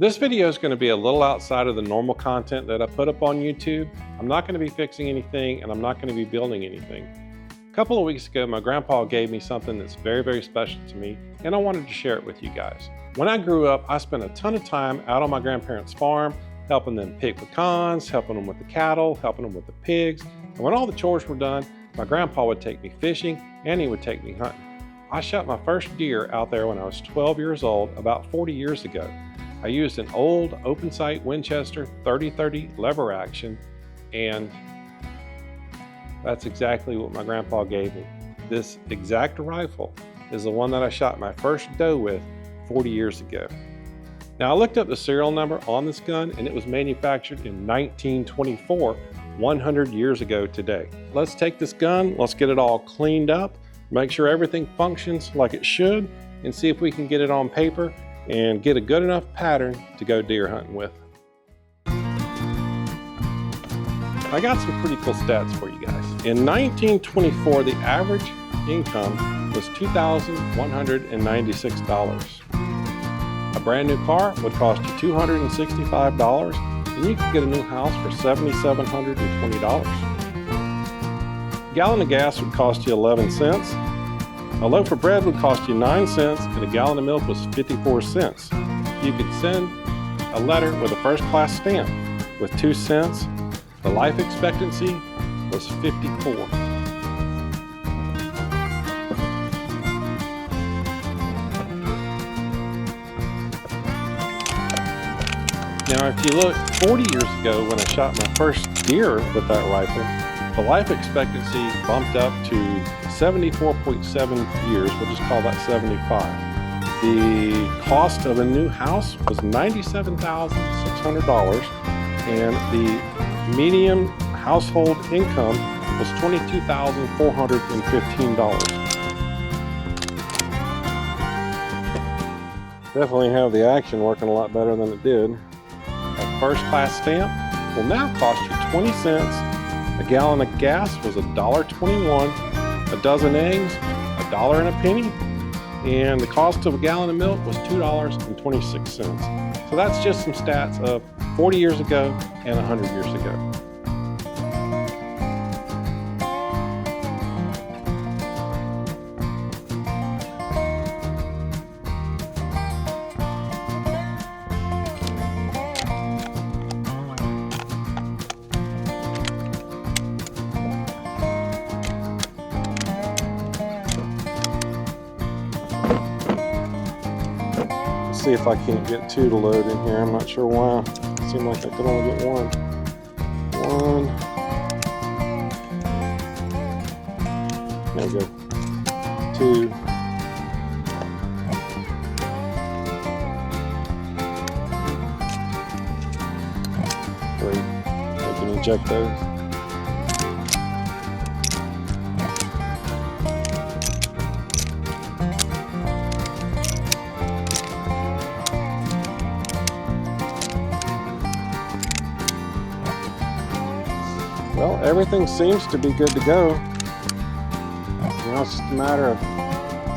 This video is going to be a little outside of the normal content that I put up on YouTube. I'm not going to be fixing anything and I'm not going to be building anything. A couple of weeks ago, my grandpa gave me something that's very, very special to me, and I wanted to share it with you guys. When I grew up, I spent a ton of time out on my grandparents' farm, helping them pick pecans, helping them with the cattle, helping them with the pigs. And when all the chores were done, my grandpa would take me fishing and he would take me hunting. I shot my first deer out there when I was 12 years old, about 40 years ago. I used an old open sight Winchester 30-30 lever action, and that's exactly what my grandpa gave me. This exact rifle is the one that I shot my first doe with 40 years ago. Now I looked up the serial number on this gun and it was manufactured in 1924, 100 years ago today. Let's take this gun, let's get it all cleaned up, make sure everything functions like it should, and see if we can get it on paper and get a good enough pattern to go deer hunting with. I got some pretty cool stats for you guys. In 1924, the average income was $2,196. A brand new car would cost you $265, and you could get a new house for $7,720. A gallon of gas would cost you 11 cents. A loaf of bread would cost you 9 cents, and a gallon of milk was 54 cents. You could send a letter with a first-class stamp with 2 cents. The life expectancy was 54. Now, if you look 40 years ago when I shot my first deer with that rifle, the life expectancy bumped up to 74.7 years, we'll just call that 75. The cost of a new house was $97,600, and the median household income was $22,415. Definitely have the action working a lot better than it did. A first class stamp will now cost you 20 cents. A gallon of gas was $1.21. A dozen eggs, $1 and a penny, and the cost of a gallon of milk was $2.26. So that's just some stats of 40 years ago and 100 years ago. See if I can't get 2 to load in here. I'm not sure why. It seemed like I could only get 1. 1. There we go. 2. 3. I can eject those. Well, everything seems to be good to go. Now it's just a matter of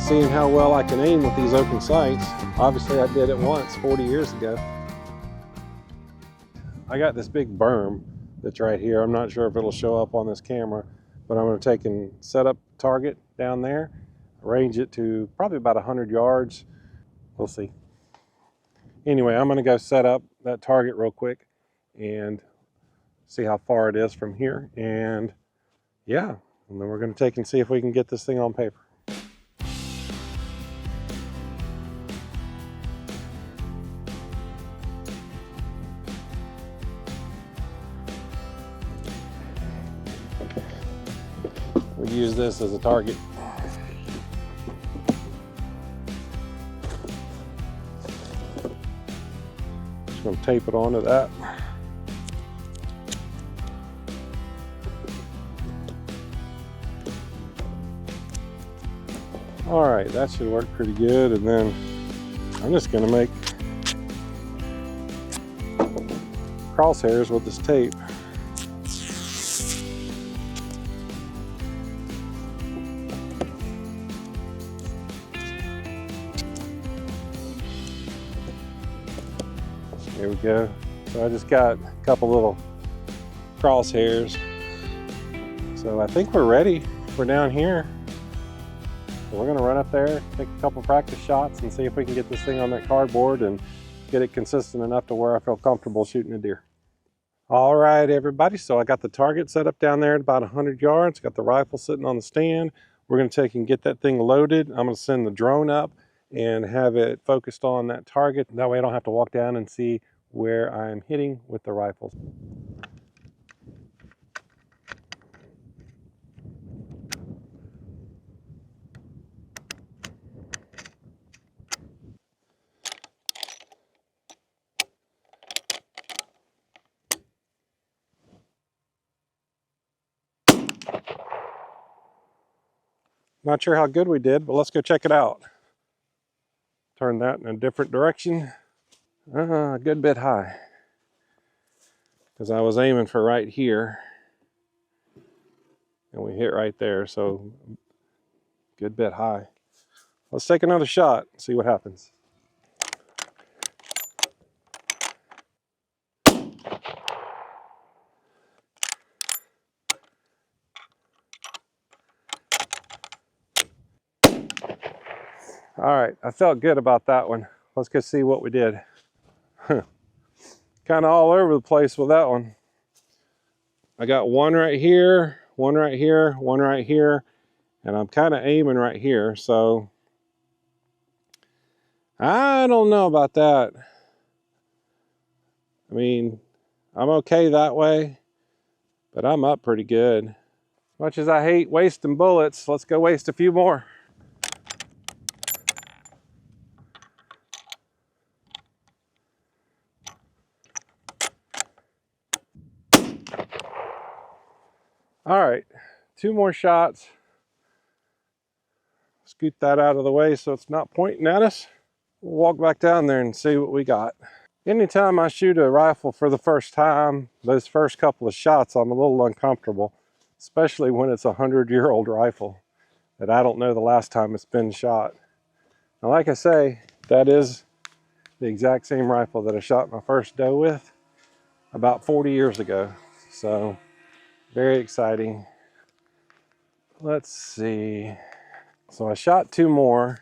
seeing how well I can aim with these open sights. Obviously I did it once 40 years ago. I got this big berm that's right here. I'm not sure if it'll show up on this camera, but I'm going to take and set up a target down there, range it to probably about 100 yards. We'll see. Anyway, I'm going to go set up that target real quick and see how far it is from here, and yeah, and then we're going to take and see if we can get this thing on paper. We use this as a target. Just going to tape it onto that. All right, that should work pretty good. And then I'm just gonna make crosshairs with this tape. Here we go. So I just got a couple little crosshairs. So I think we're ready for down here. So we're gonna run up there, take a couple practice shots and see if we can get this thing on that cardboard and get it consistent enough to where I feel comfortable shooting a deer. All right, everybody, so I got the target set up down there at about 100 yards, got the rifle sitting on the stand. We're gonna take and get that thing loaded. I'm gonna send the drone up and have it focused on that target. That way I don't have to walk down and see where I'm hitting with the rifles. Not sure how good we did, but let's go check it out. Turn that in a different direction. A good bit high, because I was aiming for right here and we hit right there, so good bit high. Let's take another shot and see what happens. All right, I felt good about that one. Let's go see what we did. Kind of all over the place with that one. I got one right here, one right here, one right here, and I'm kind of aiming right here, so I don't know about that. I mean, I'm okay that way, but I'm up pretty good. As much as I hate wasting bullets, let's go waste a few more. All right, 2 more shots. Scoot that out of the way so it's not pointing at us. We'll walk back down there and see what we got. Anytime I shoot a rifle for the first time, those first couple of shots, I'm a little uncomfortable, especially when it's a 100-year-old rifle that I don't know the last time it's been shot. Now, like I say, that is the exact same rifle that I shot my first doe with about 40 years ago. So, very exciting. Let's see. So I shot 2 more.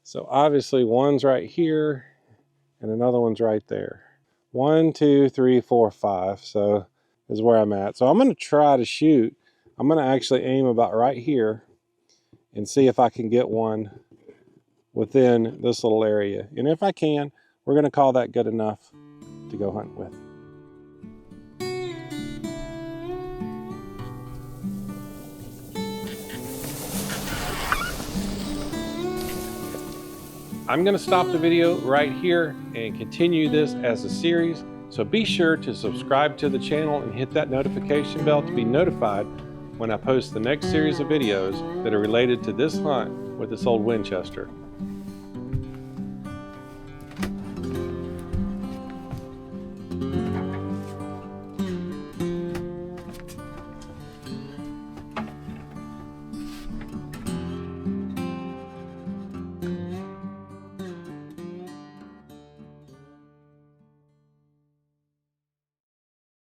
So obviously one's right here and another one's right there. 1, 2, 3, 4, 5. So is where I'm at. So I'm going to try to shoot. I'm going to actually aim about right here and see if I can get one within this little area. And if I can, we're going to call that good enough to go hunt with. I'm going to stop the video right here and continue this as a series. So be sure to subscribe to the channel and hit that notification bell to be notified when I post the next series of videos that are related to this hunt with this old Winchester.